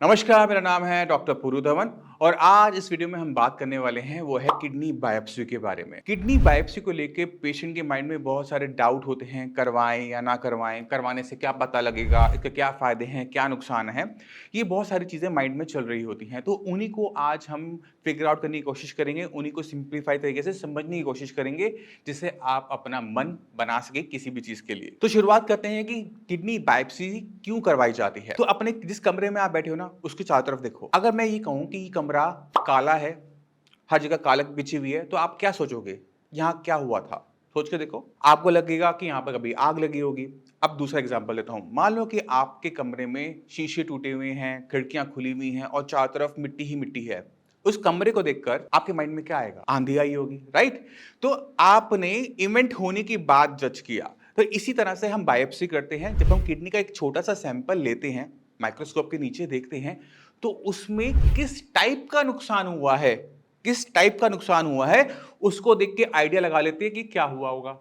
नमस्कार, मेरा नाम है डॉक्टर पुरु धवन और आज इस वीडियो में हम बात करने वाले हैं वो है किडनी बायोप्सी के बारे में। किडनी बायोप्सी को लेके पेशेंट के माइंड में बहुत सारे डाउट होते हैं, करवाएं या ना करवाएं, करवाने से क्या पता लगेगा, इसके क्या फायदे हैं, क्या नुकसान है। ये बहुत सारी चीज़ें माइंड में चल रही होती हैं, तो उन्हीं को आज हम फिगर आउट करने की कोशिश करेंगे, उन्हीं को सिंप्लीफाई तरीके से समझने की कोशिश करेंगे, जिससे आप अपना मन बना सके किसी भी चीज़ के लिए। तो शुरुआत करते हैं कि किडनी बायोप्सी क्यों करवाई जाती है। तो अपने जिस कमरे में आप बैठे हो ना, उसके चारों तरफ देखो। अगर मैं ये कहूँ कि ये कमरा काला है, हर जगह कालक बिछी हुई है, तो आप क्या सोचोगे? यहाँ क्या हुआ था? सोच के देखो। आपको लगेगा कि यहाँ पर कभी आग लगी होगी। अब दूसरा एग्जांपल लेता हूँ। मान लो कि आपके कमरे में शीशे टूटे हुए हैं, खिड़कियाँ खुली हुई हैं और चारों तरफ मिट्टी ही मिट्टी है। उस कमरे को देखकर आपके माइंड में क्या आएगा? आंधी आई होगी, राइट? तो आपने इवेंट होने के बाद जज किया। तो इसी तरह से हम बायोप्सी करते हैं। जब हम किडनी का एक छोटा सा सैंपल लेते हैं, माइक्रोस्कोप के नीचे देखते हैं, तो उसमें किस टाइप का नुकसान हुआ है, किस टाइप का नुकसान हुआ है, उसको देख के आइडिया लगा लेते हैं कि क्या हुआ होगा।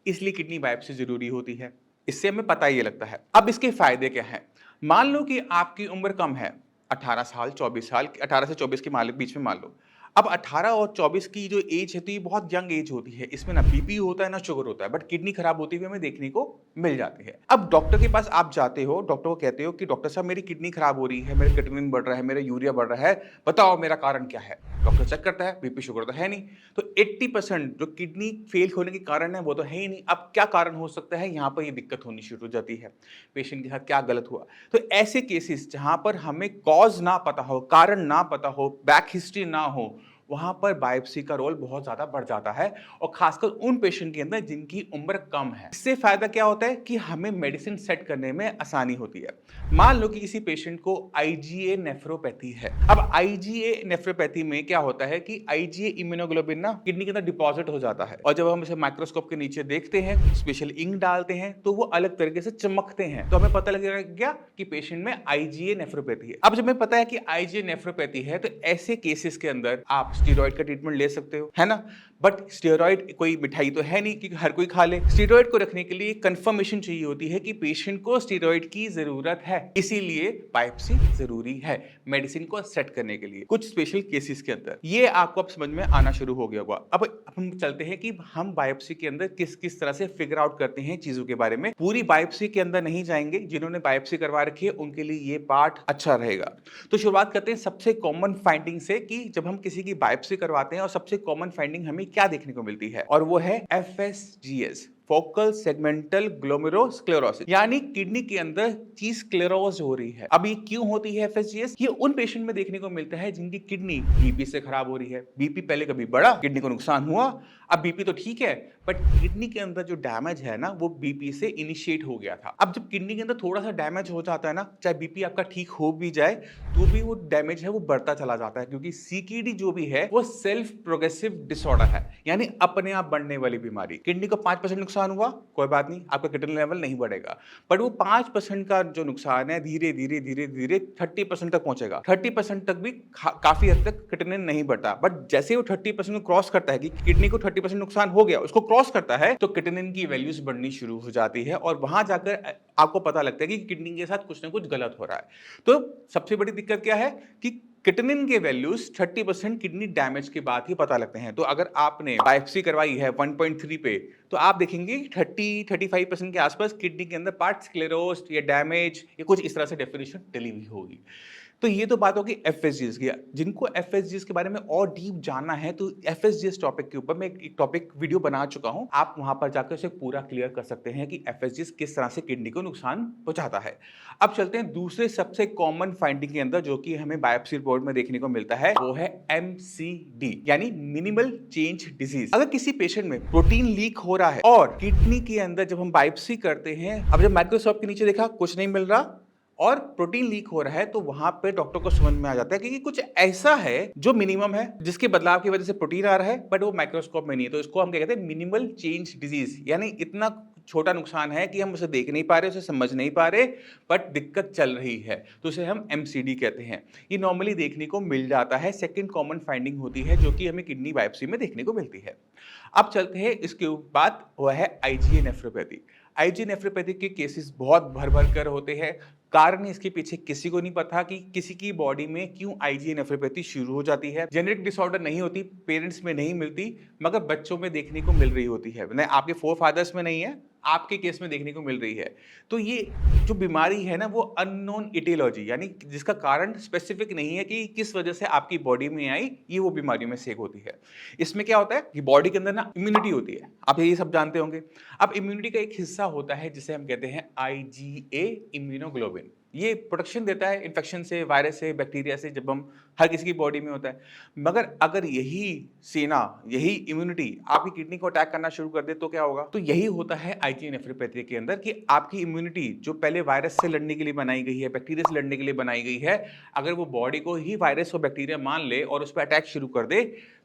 इसलिए किडनी बायोप्सी जरूरी होती है। इससे हमें पता ये लगता है। अब इसके फायदे क्या हैं? मान लो कि आपकी उम्र कम है, 18 साल, 24 साल, 18 से 24 के बीच में मान लो। अब 18 और 24 की जो एज है, तो ये बहुत यंग एज होती है। इसमें ना बीपी होता है, ना शुगर होता है, बट किडनी खराब होती हुई हमें देखने को मिल जाती है। अब डॉक्टर के पास आप जाते हो, डॉक्टर को कहते हो कि डॉक्टर साहब मेरी किडनी खराब हो रही है, मेरा क्रिएटिनिन बढ़ रहा है, मेरा यूरिया बढ़ रहा है, बताओ मेरा कारण क्या है। डॉक्टर चेक करता है, बीपी शुगर तो है नहीं। तो 80% जो किडनी फेल होने के कारण है वो तो है ही नहीं। अब क्या कारण हो सकता है? यहाँ पर ये दिक्कत होनी शुरू हो जाती है। पेशेंट के साथ क्या गलत हुआ? तो ऐसे केसेस जहां पर हमें कॉज ना पता हो, कारण ना पता हो, बैक हिस्ट्री ना हो, वहां पर बायोप्सी का रोल बहुत ज्यादा बढ़ जाता है, और खासकर उन पेशेंट के अंदर जिनकी उम्र कम है। इससे फायदा क्या होता है कि हमें मेडिसिन सेट करने में आसानी होती है। मान लो कि किसी पेशेंट को आईजीए नेफ्रोपैथी है। अब आईजीए नेफ्रोपैथी में क्या होता है कि आईजीए इम्यूनोग्लोबिन ना किडनी के अंदर डिपॉजिट हो जाता है, और जब हम इसे माइक्रोस्कोप के नीचे देखते हैं, स्पेशल इंक डालते हैं, तो वो अलग तरीके से चमकते हैं। तो हमें पता लगेगा क्या कि पेशेंट में आईजीए नेफ्रोपैथी है। अब जब हमें पता है कि आईजीए नेफ्रोपैथी है, तो ऐसे केसेस के अंदर आप स्टेरॉइड का ट्रीटमेंट ले सकते हो, है ना? बट स्टेरॉइड कोई मिठाई तो है नहीं कि हर कोई खा ले। स्टेरॉइड को रखने के लिए कंफर्मेशन चाहिए होती है कि पेशेंट को स्टेरॉइड की जरूरत है, इसीलिए बायोप्सी जरूरी है मेडिसिन को सेट करने के लिए कुछ स्पेशल केसेस के अंदर। ये आपको अब समझ में आना शुरू हो गया होगा। अब हम चलते हैं कि हम बायोप्सी के अंदर किस किस तरह से फिगर आउट करते हैं चीजों के बारे में। पूरी बायोप्सी के अंदर नहीं जाएंगे, जिन्होंने बायोप्सी करवा रखी है उनके लिए ये पार्ट अच्छा रहेगा। तो शुरुआत करते हैं सबसे कॉमन फाइंडिंग से कि जब हम किसी की बायोप्सी करवाते हैं और सबसे कॉमन फाइंडिंग हमें क्या देखने को मिलती है, और वो है एफएसजीएस, फोकल सेगमेंटल ग्लोमेरुलोस्क्लेरोसिस, यानी किडनी के अंदर चीज स्क्लेरोज हो रही है। अब ये क्यों होती है एफएसजीएस? ये उन पेशेंट में देखने को मिलता है जिनकी किडनी बीपी से खराब हो रही है। बीपी पहले कभी बढ़ा, किडनी को नुकसान हुआ, अब बीपी तो ठीक है, बट किडनी के अंदर जो डैमेज है ना, वो बीपी से इनिशिएट हो गया था। अब जब किडनी के अंदर थोड़ा सा डैमेज हो जाता है ना, चाहे बीपी आपका ठीक हो भी जाए, तो भी वो डैमेज है वो बढ़ता चला जाता है, क्योंकि सीकेडी जो भी है वो सेल्फ प्रोग्रेसिव डिसऑर्डर है, यानी अपने आप बढ़ने वाली बीमारी। किडनी को 5% नुकसान हुआ, कोई बात नहीं, आपका क्रिएटिनिन लेवल नहीं बढ़ेगा, बट वो 5% का जो नुकसान है धीरे धीरे धीरे धीरे 30% तक पहुंचेगा। 30% तक भी काफी हद तक क्रिएटिनिन नहीं बढ़ता, बट जैसे वो 30% को क्रॉस करता है कि किडनी को 30% नुकसान हो गया, उसको क्रॉस करता है, तो क्रिएटिनिन की वैल्यूज बढ़नी शुरू हो जाती है, और वहां जाकर आपको पता लगता है कि किडनी के साथ कुछ ना कुछ गलत हो रहा है। तो सबसे बड़ी दिक्कत क्या है कि क्रिएटिनिन के वैल्यूज 30% किडनी डैमेज के बाद ही पता लगते हैं। तो अगर आपने बायोप्सी करवाई है 1.3 पे, तो आप देखेंगे 30-35% के आसपास किडनी के अंदर पार्ट स्क्लेरोस्ड या डैमेज या कुछ इस तरह से डेफिनेशन डली हुई होगी। तो ये तो बात होगी एफएसजीएस की। जिनको एफएसजीएस के बारे में और डीप जानना है, तो एफएसजीएस टॉपिक के ऊपर मैं एक टॉपिक वीडियो बना चुका हूं, आप वहां पर जाकर उसे पूरा क्लियर कर सकते हैं कि एफएसजीएस किस तरह से किडनी को नुकसान पहुंचाता है। अब चलते हैं दूसरे सबसे कॉमन फाइंडिंग के अंदर, जो कि हमें बायोप्सी रिपोर्ट में देखने को मिलता है, वो है एमसीडी, यानी मिनिमल चेंज डिजीज। अगर किसी पेशेंट में प्रोटीन लीक हो रहा है और किडनी के अंदर जब हम बायोप्सी करते हैं, अब जब माइक्रोस्कोप के नीचे देखा कुछ नहीं मिल रहा और प्रोटीन लीक हो रहा है, तो वहां पे डॉक्टर को समझ में आ जाता है कि कुछ ऐसा है जो मिनिमम है, जिसके बदलाव की वजह से प्रोटीन आ रहा है, बट वो माइक्रोस्कोप में नहीं है। तो इसको हम क्या कहते हैं? मिनिमल चेंज डिजीज, यानी इतना छोटा नुकसान है कि हम उसे देख नहीं पा रहे, उसे समझ नहीं पा रहे, बट दिक्कत चल रही है, तो उसे हम एमसीडी कहते हैं। ये नॉर्मली देखने को मिल जाता है, सेकंड कॉमन फाइंडिंग होती है जो कि हमें किडनी बायोप्सी में देखने को मिलती है। अब चलते हैं इसके बाद, वह है आईजीए नेफ्रोपैथी। आईजीए नेफ्रोपैथी के केसेस बहुत भर-भर कर होते हैं। कारण इसके पीछे किसी को नहीं पता कि किसी की बॉडी में क्यों आईजीए नेफ्रोपैथी शुरू हो जाती है। जेनेटिक डिसऑर्डर नहीं होती, पेरेंट्स में नहीं मिलती, मगर बच्चों में देखने को मिल रही होती है। नहीं, आपके फोरफादर्स में नहीं है, आपके केस में देखने को मिल रही है। तो ये जो बीमारी है ना, वो अननोन इटियोलॉजी, यानी जिसका कारण स्पेसिफिक नहीं है कि किस वजह से आपकी बॉडी में आई, ये वो बीमारियों में से एक होती है। इसमें क्या होता है कि बॉडी के अंदर ना इम्यूनिटी होती है, आप ये सब जानते होंगे। अब इम्यूनिटी का एक हिस्सा होता है जिसे हम कहते हैं आईजीए इम्यूनोग्लोबिन। ये प्रोटेक्शन देता है इन्फेक्शन से, वायरस से, बैक्टीरिया से, जब हम हर किसी की बॉडी में होता है। मगर अगर यही सेना, यही इम्यूनिटी आपकी किडनी को अटैक करना शुरू कर दे तो क्या होगा? तो यही होता है आईजीए नेफ्रोपैथी के अंदर कि आपकी इम्यूनिटी जो पहले वायरस से लड़ने के लिए बनाई गई है, बैक्टीरिया से लड़ने के लिए बनाई गई है, अगर वो बॉडी को ही वायरस और बैक्टीरिया मान ले और उस पर अटैक शुरू कर दे,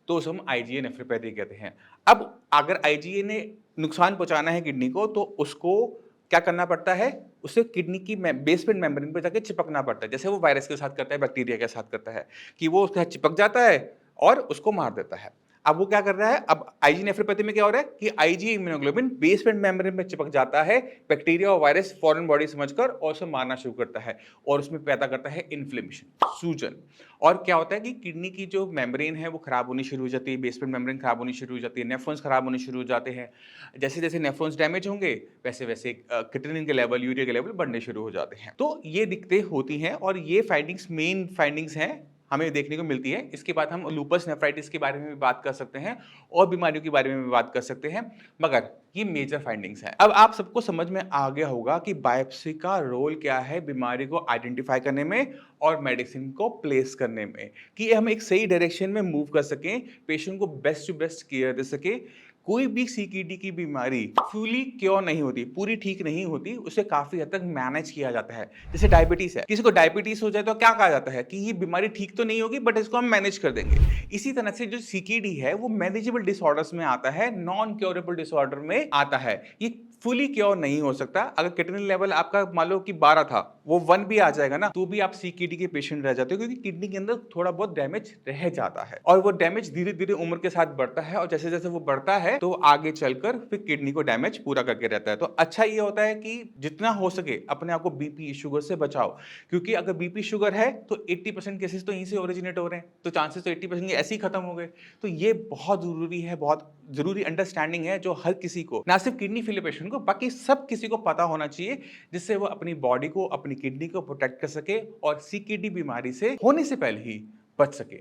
तो उसे हम आईजीए नेफ्रोपैथी कहते हैं। अब अगर आईजीए ने नुकसान पहुंचाना है किडनी को, तो उसको क्या करना पड़ता है? उसे किडनी की बेसमेंट मेम्ब्रेन पे जाके चिपकना पड़ता है, जैसे वो वायरस के साथ करता है, बैक्टीरिया के साथ करता है, कि वो उसके साथ चिपक जाता है और उसको मार देता है। अब वो क्या कर रहा है? अब आईजी नेफ्रोपैथी में क्या हो रहा है कि आईजी इम्यूनोग्लोबिन बेसमेंट मेम्ब्रेन में चिपक जाता है, बैक्टीरिया और वायरस फॉरेन बॉडी समझकर, और उसे मारना शुरू करता है और उसमें पैदा करता है इन्फ्लेमेशन, सूजन। और क्या होता है कि किडनी की जो मेम्ब्रेन है वो खराब होनी शुरू हो जाती है, बेसमेंट मेम्ब्रेन खराब होनी शुरू हो जाती है, नेफ्रॉन्स खराब होने शुरू हो जाते हैं। जैसे जैसे नेफ्रॉन्स डैमेज होंगे, वैसे वैसे क्रिएटिनिन के लेवल, यूरिया के लेवल बढ़ने शुरू हो जाते हैं। तो ये दिक्कतें होती हैं और ये फाइंडिंग्स मेन फाइंडिंग्स हैं, हमें देखने को मिलती है। इसके बाद हम लूपस नेफ्राइटिस के बारे में भी बात कर सकते हैं और बीमारियों के बारे में भी बात कर सकते हैं, मगर ये मेजर फाइंडिंग्स हैं। अब आप सबको समझ में आ गया होगा कि बायोप्सी का रोल क्या है बीमारी को आइडेंटिफाई करने में और मेडिसिन को प्लेस करने में, कि हम एक सही डायरेक्शन में मूव कर सकें, पेशेंट को बेस्ट टू बेस्ट केयर दे सके। कोई भी सीकीडी की बीमारी फुली क्योर नहीं होती, पूरी ठीक नहीं होती, उसे काफी हद तक मैनेज किया जाता है। जैसे डायबिटीज है, किसी को डायबिटीज हो जाए तो क्या कहा जाता है कि ये बीमारी ठीक तो नहीं होगी, बट इसको हम मैनेज कर देंगे। इसी तरह से जो सीकीडी है वो मैनेजेबल डिसऑर्डर्स में आता है, नॉन क्योरेबल डिसऑर्डर में आता है। ये फुली क्योर नहीं हो सकता। अगर किडनी लेवल आपका मान लो कि 12 था, वो 1 भी आ जाएगा ना, तो भी आप सीकीडी के पेशेंट रह जाते हो, क्योंकि किडनी के अंदर थोड़ा बहुत डैमेज रह जाता है और वो डैमेज धीरे धीरे उम्र के साथ बढ़ता है, और जैसे जैसे वो बढ़ता है तो आगे चलकर फिर किडनी को डैमेज पूरा करके रहता है। तो अच्छा ये होता है कि जितना हो सके अपने आप को बीपी शुगर से बचाओ, क्योंकि अगर बीपी शुगर है तो 80% केसेस तो यहीं से ओरिजिनेट हो रहे हैं, तो चांसेस तो 80% ऐसे ही खत्म हो गए। तो ये बहुत जरूरी है, बहुत जरूरी अंडरस्टैंडिंग है, जो हर किसी को, ना सिर्फ किडनी फेलियर पेशेंट को, बाकी सब किसी को पता होना चाहिए, जिससे वो अपनी बॉडी को, अपनी किडनी को प्रोटेक्ट कर सके और सीकेडी बीमारी से होने से पहले ही बच सके।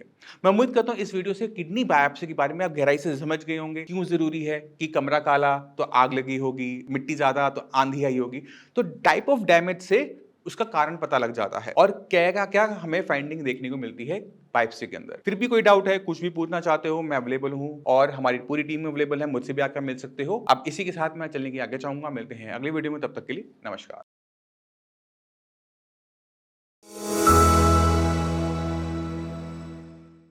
मैं उम्मीद करता हूं इस वीडियो से किडनी बायोप्सी के बारे में आप गहराई से समझ गए होंगे, क्यों जरूरी है, कि कमरा काला तो आग लगी होगी, मिट्टी ज्यादा तो आंधी आई होगी, तो टाइप ऑफ डैमेज से उसका कारण पता लग जाता है और क्या क्या हमें फाइंडिंग देखने को मिलती है बायोप्सी के अंदर। फिर भी कोई डाउट है, कुछ भी पूछना चाहते हो, मैं अवेलेबल हूं और हमारी पूरी टीम अवेलेबल है, मुझसे भी आकर मिल सकते हो। अब इसी के साथ मैं चलने की आगे चाहूंगा। मिलते हैं अगली वीडियो में, तब तक के लिए नमस्कार।